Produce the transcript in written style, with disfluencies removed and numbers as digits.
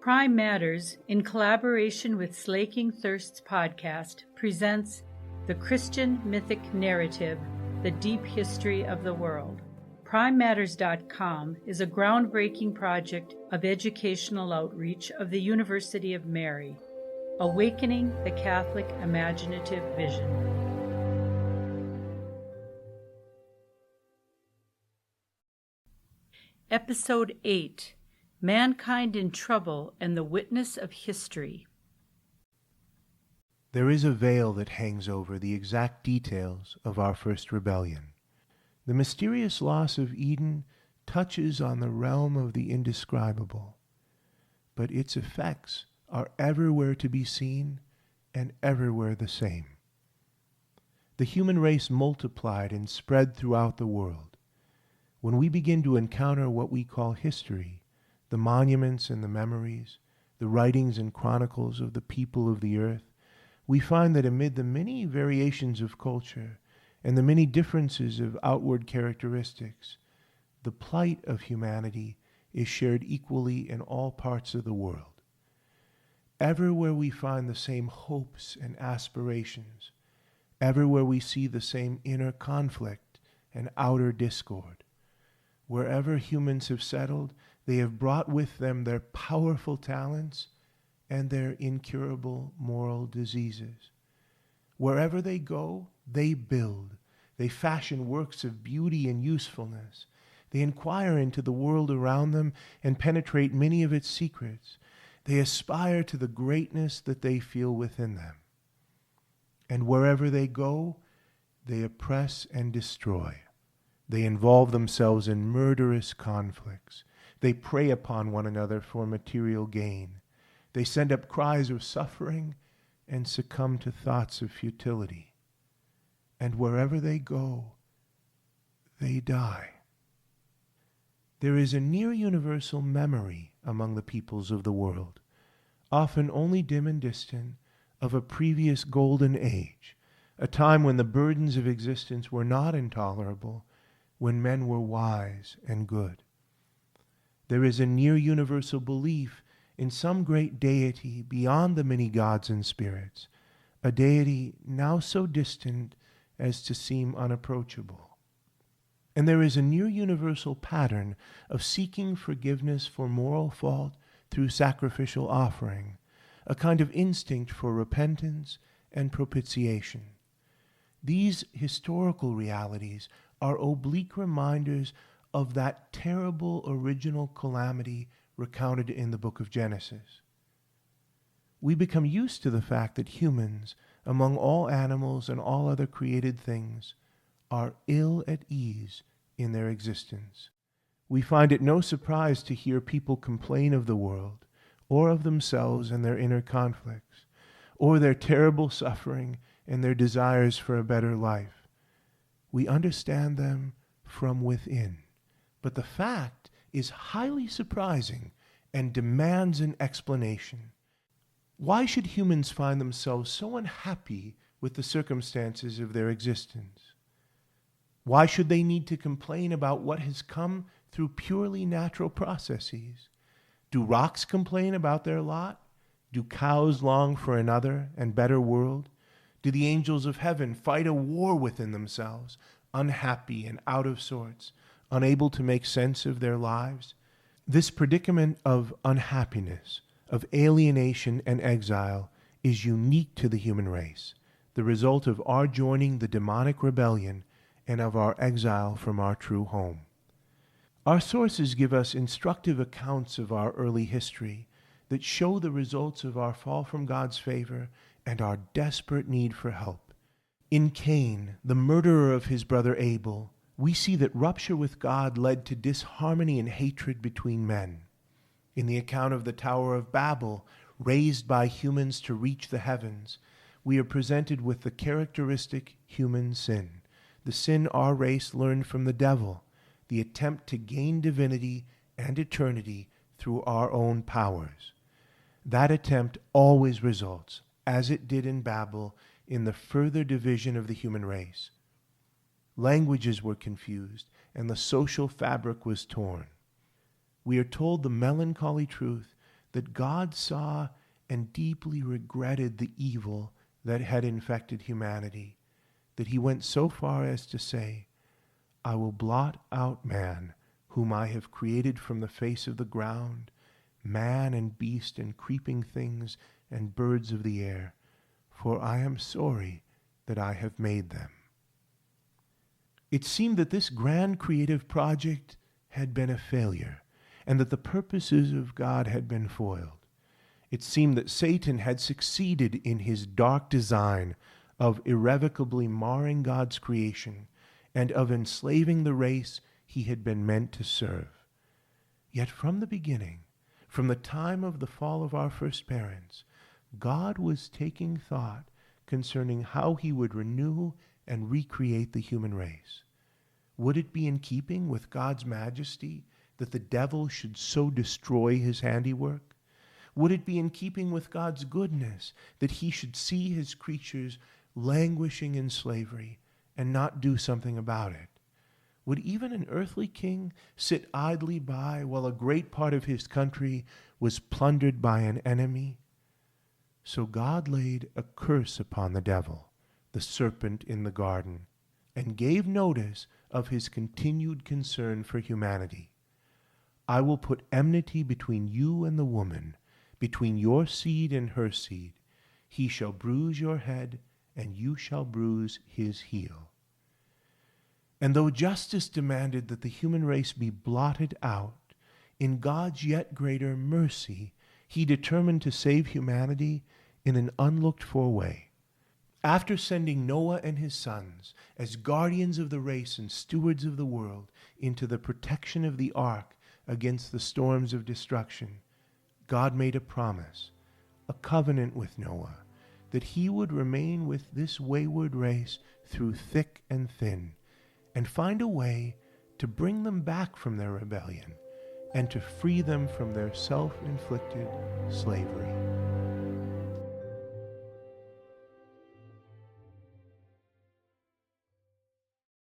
Prime Matters, in collaboration with Slaking Thirsts podcast, presents the Christian Mythic narrative, The Deep History of the World. PrimeMatters.com is a groundbreaking project of educational outreach of the University of Mary, awakening the Catholic imaginative vision. Episode 8, Mankind in Trouble and the Witness of History. There is a veil that hangs over the exact details of our first rebellion. The mysterious loss of Eden touches on the realm of the indescribable, but its effects are everywhere to be seen and everywhere the same. The human race multiplied and spread throughout the world. When we begin to encounter what we call history, the monuments and the memories, the writings and chronicles of the people of the earth, we find that amid the many variations of culture and the many differences of outward characteristics, the plight of humanity is shared equally in all parts of the world. Everywhere we find the same hopes and aspirations, everywhere we see the same inner conflict and outer discord. Wherever humans have settled, they have brought with them their powerful talents and their incurable moral diseases. Wherever they go, they build. They fashion works of beauty and usefulness. They inquire into the world around them and penetrate many of its secrets. They aspire to the greatness that they feel within them. And wherever they go, they oppress and destroy. They involve themselves in murderous conflicts. They prey upon one another for material gain. They send up cries of suffering and succumb to thoughts of futility. And wherever they go, they die. There is a near universal memory among the peoples of the world, often only dim and distant, of a previous golden age, a time when the burdens of existence were not intolerable, when men were wise and good. There is a near universal belief in some great deity beyond the many gods and spirits, a deity now so distant as to seem unapproachable. And there is a near universal pattern of seeking forgiveness for moral fault through sacrificial offering, a kind of instinct for repentance and propitiation. These historical realities are oblique reminders of that terrible original calamity recounted in the book of Genesis. We become used to the fact that humans, among all animals and all other created things, are ill at ease in their existence. We find it no surprise to hear people complain of the world, or of themselves and their inner conflicts, or their terrible suffering and their desires for a better life. We understand them from within. But the fact is highly surprising and demands an explanation. Why should humans find themselves so unhappy with the circumstances of their existence? Why should they need to complain about what has come through purely natural processes? Do rocks complain about their lot? Do cows long for another and better world? Do the angels of heaven fight a war within themselves, unhappy and out of sorts, unable to make sense of their lives? This predicament of unhappiness, of alienation and exile, is unique to the human race, the result of our joining the demonic rebellion and of our exile from our true home. Our sources give us instructive accounts of our early history that show the results of our fall from God's favor and our desperate need for help. In Cain, the murderer of his brother Abel, we see that rupture with God led to disharmony and hatred between men. In the account of the Tower of Babel, raised by humans to reach the heavens, we are presented with the characteristic human sin, the sin our race learned from the devil, the attempt to gain divinity and eternity through our own powers. That attempt always results, as it did in Babel, in the further division of the human race. Languages were confused, and the social fabric was torn. We are told the melancholy truth that God saw and deeply regretted the evil that had infected humanity, that he went so far as to say, I will blot out man, whom I have created from the face of the ground, man and beast and creeping things and birds of the air, for I am sorry that I have made them. It seemed that this grand creative project had been a failure, and that the purposes of God had been foiled. It seemed that Satan had succeeded in his dark design of irrevocably marring God's creation and of enslaving the race he had been meant to serve. Yet from the beginning, from the time of the fall of our first parents, God was taking thought concerning how he would renew and recreate the human race. Would it be in keeping with God's majesty that the devil should so destroy his handiwork? Would it be in keeping with God's goodness that he should see his creatures languishing in slavery and not do something about it? Would even an earthly king sit idly by while a great part of his country was plundered by an enemy? So God laid a curse upon the devil, the serpent in the garden, and gave notice of his continued concern for humanity. I will put enmity between you and the woman, between your seed and her seed. He shall bruise your head, and you shall bruise his heel. And though justice demanded that the human race be blotted out, in God's yet greater mercy, he determined to save humanity in an unlooked-for way. After sending Noah and his sons as guardians of the race and stewards of the world into the protection of the ark against the storms of destruction, God made a promise, a covenant with Noah, that he would remain with this wayward race through thick and thin, and find a way to bring them back from their rebellion and to free them from their self-inflicted slavery.